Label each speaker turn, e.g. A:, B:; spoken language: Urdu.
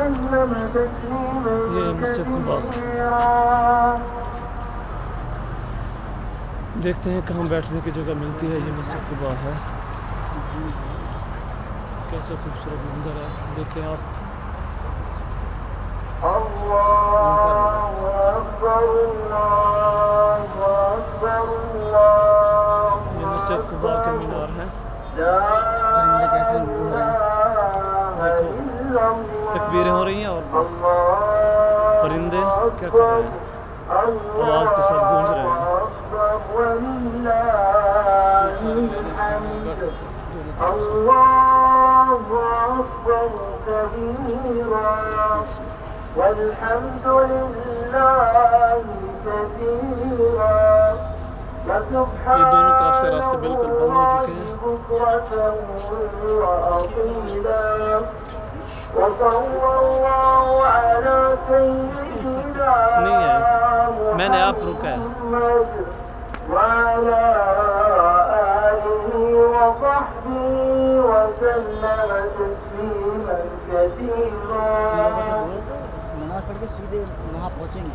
A: یہ مسجد قباء، دیکھتے ہیں کہاں بیٹھنے کی جگہ ملتی ہے. یہ مسجد قباء ہے. کیسا خوبصورت منظر ہے، دیکھیں آپ. یہ مسجد قباء کے مینار ہیں. دیکھو تکبیریں ہو رہی ہیں اور پرندے کیا کر رہے ہیں، آواز کے ساتھ گونج رہے ہیں.
B: والحمد لله كثيرا
A: یہ دونوں طرف سے راستے بالکل بند ہو چکے ہیں. نہیں ہے، میں نے آپ رکا ہے.
B: وعلى آله وصحبه وسلم تسليما كثيرا.
C: نماز پڑھ کے سیدھے وہاں پہنچیں گے.